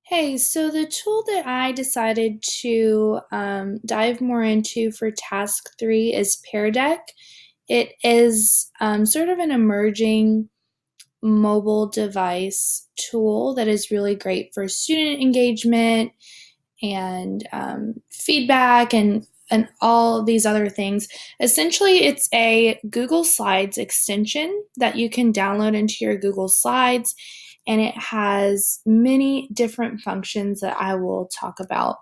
Hey, so the tool that I decided to dive more into for task three is PearDeck. It is sort of an emerging mobile device tool that is really great for student engagement and feedback and all these other things. Essentially, it's a Google Slides extension that you can download into your Google Slides, and it has many different functions that I will talk about.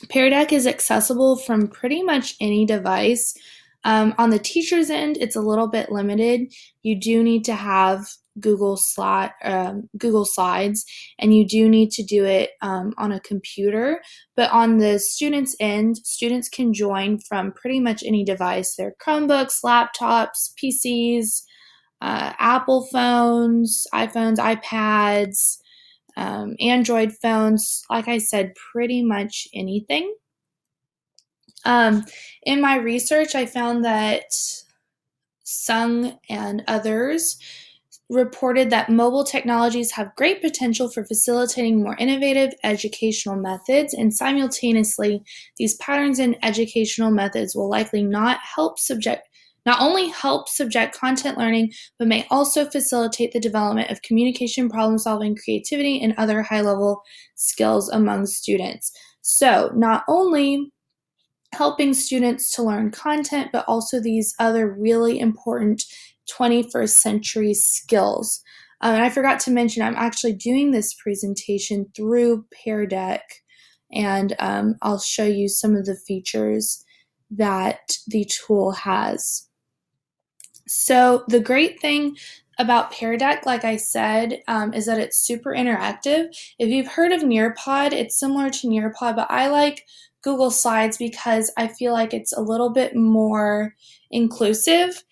PearDeck is accessible from pretty much any device. On the teacher's end, it's a little bit limited. You do need to have Google Slides, and you do need to do it on a computer. But on the student's end, students can join from pretty much any device. Their Chromebooks, laptops, PCs, Apple phones, iPhones, iPads, Android phones, like I said, pretty much anything. In my research, I found that Sung and others reported that mobile technologies have great potential for facilitating more innovative educational methods, and simultaneously, these patterns in educational methods will likely not only help subject content learning, but may also facilitate the development of communication, problem solving, creativity, and other high level skills among students. So, not only helping students to learn content, but also these other really important 21st century skills. And I forgot to mention, I'm actually doing this presentation through PearDeck, and I'll show you some of the features that the tool has. So the great thing about PearDeck, like I said, is that it's super interactive. If you've heard of Nearpod, it's similar to Nearpod, but I like Google Slides because I feel like it's a little bit more inclusive.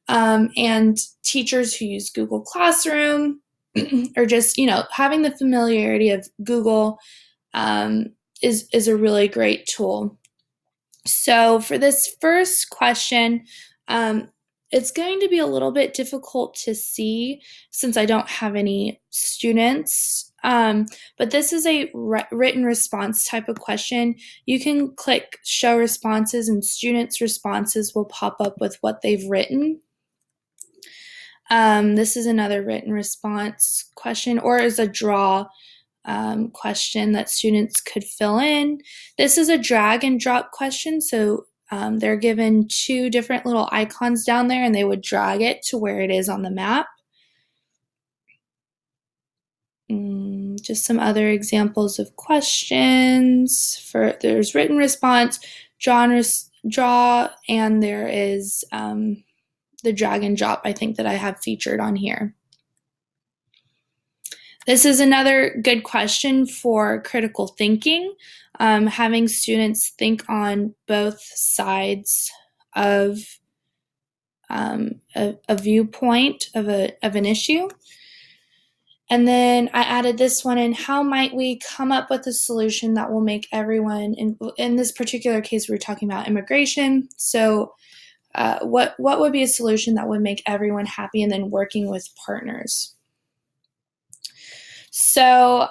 And teachers who use Google Classroom or just, having the familiarity of Google is a really great tool. So for this first question, it's going to be a little bit difficult to see since I don't have any students. But this is a written response type of question. You can click show responses, and students' responses will pop up with what they've written. This is another written response question, or is a draw question that students could fill in. This is a drag and drop question, so they're given two different little icons down there, and they would drag it to where it is on the map. Just some other examples of questions. There's written response, draw, and there is the drag and drop, I think, that I have featured on here. This is another good question for critical thinking, having students think on both sides of a viewpoint of an issue. And then I added this one in: how might we come up with a solution that will make everyone, in this particular case, we're talking about immigration. So what would be a solution that would make everyone happy, and then working with partners? So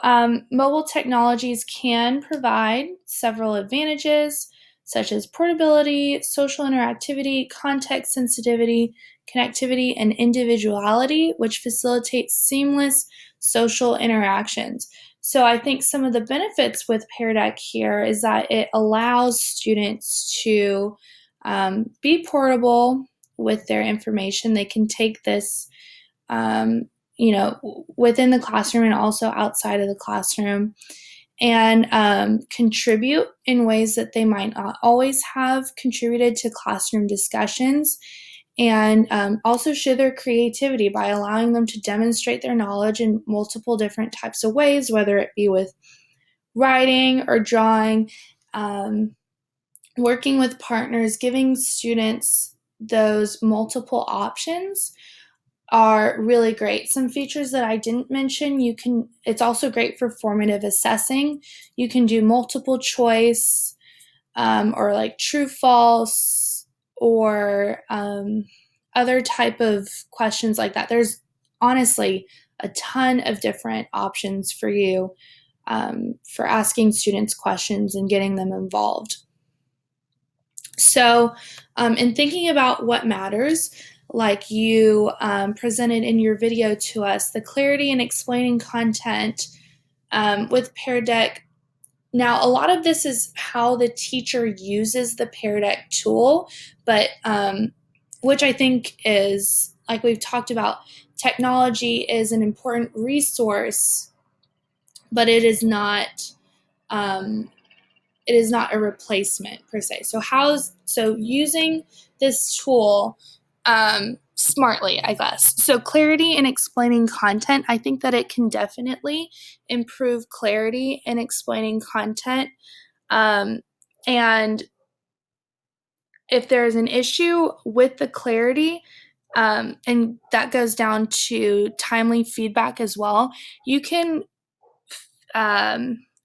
mobile technologies can provide several advantages, such as portability, social interactivity, context sensitivity, connectivity, and individuality, which facilitates seamless social interactions. So I think some of the benefits with PearDeck here is that it allows students to be portable with their information. They can take this within the classroom and also outside of the classroom, and contribute in ways that they might not always have contributed to classroom discussions, and also show their creativity by allowing them to demonstrate their knowledge in multiple different types of ways, whether it be with writing or drawing, working with partners. Giving students those multiple options are really great. Some features that I didn't mention, it's also great for formative assessing. You can do multiple choice, or like true, false, or other type of questions like that. There's honestly a ton of different options for you for asking students questions and getting them involved. So, in thinking about what matters, like you presented in your video to us, the clarity in explaining content with PearDeck. Now, a lot of this is how the teacher uses the PearDeck tool, but which I think is, like we've talked about, technology is an important resource, but it is not a replacement per se. So using this tool smartly, I guess. So clarity in explaining content, I think that it can definitely improve clarity in explaining content. And if there's an issue with the clarity, and that goes down to timely feedback as well, you can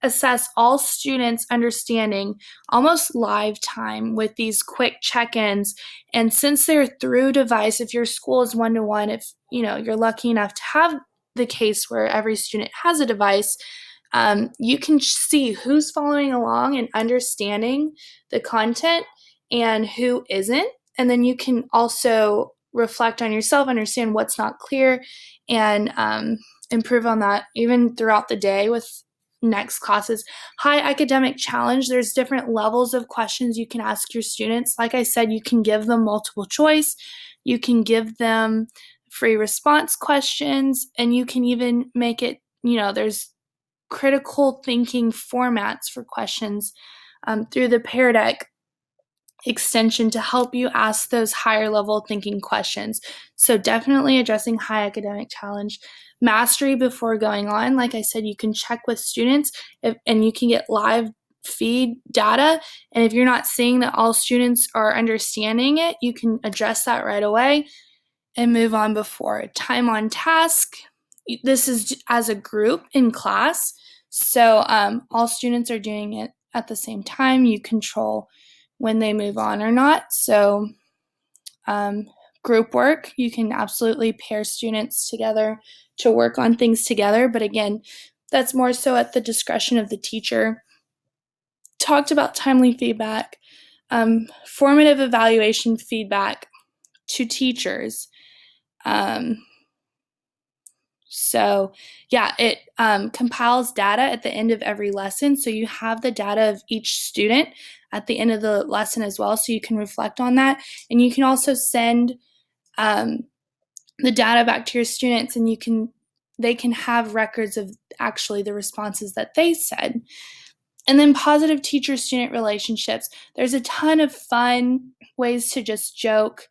assess all students' understanding almost live time with these quick check-ins. And since they're through device, if your school is one-to-one, if you're lucky enough to have the case where every student has a device, you can see who's following along and understanding the content and who isn't. And then you can also reflect on yourself, understand what's not clear, and improve on that even throughout the day with next classes. High academic challenge, there's different levels of questions you can ask your students. Like I said, you can give them multiple choice, you can give them free response questions, and you can even make it, there's critical thinking formats for questions through the PearDeck extension to help you ask those higher level thinking questions. So definitely addressing high academic challenge. Mastery before going on, like I said, you can check with students and you can get live feed data. And if you're not seeing that all students are understanding it, you can address that right away and move on before. Time on task, this is as a group in class. So all students are doing it at the same time. You control when they move on or not. So group work, you can absolutely pair students together to work on things together. But again, that's more so at the discretion of the teacher. Talked about timely feedback, formative evaluation feedback to teachers. So yeah, it compiles data at the end of every lesson. So you have the data of each student at the end of the lesson as well. So you can reflect on that. And you can also send the data back to your students, and they can have records of actually the responses that they said. And then positive teacher-student relationships. There's a ton of fun ways to just joke.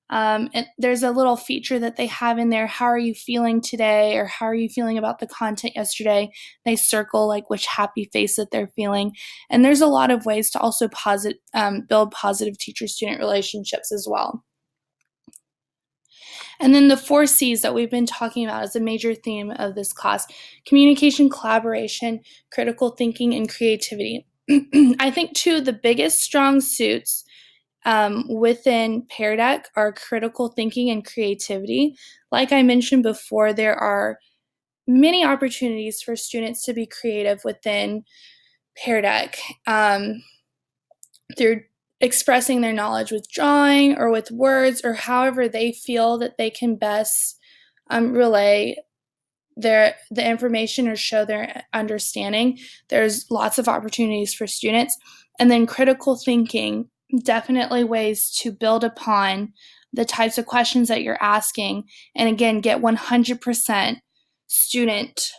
And there's a little feature that they have in there. How are you feeling today? Or how are you feeling about the content yesterday? They circle like which happy face that they're feeling. And there's a lot of ways to also build positive teacher-student relationships as well. And then the 4 C's that we've been talking about is a major theme of this class: communication, collaboration, critical thinking, and creativity. I think 2 of the biggest strong suits within PearDeck are critical thinking and creativity. Like I mentioned before, there are many opportunities for students to be creative within PearDeck through expressing their knowledge with drawing or with words, or however they feel that they can best relay the information or show their understanding. There's lots of opportunities for students. And then critical thinking, definitely ways to build upon the types of questions that you're asking, and again, get 100% student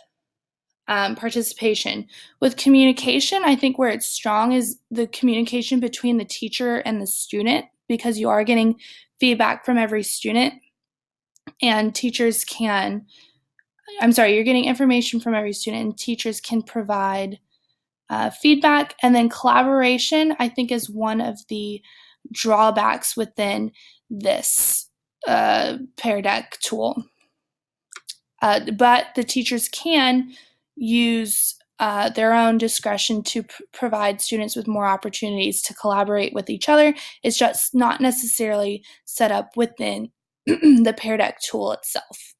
participation. With communication, I think where it's strong is the communication between the teacher and the student, because you are getting feedback from every student, and you're getting information from every student, and teachers can provide feedback. And then collaboration, I think, is one of the drawbacks within this PearDeck tool. But the teachers can use their own discretion to provide students with more opportunities to collaborate with each other. It's just not necessarily set up within the PearDeck tool itself.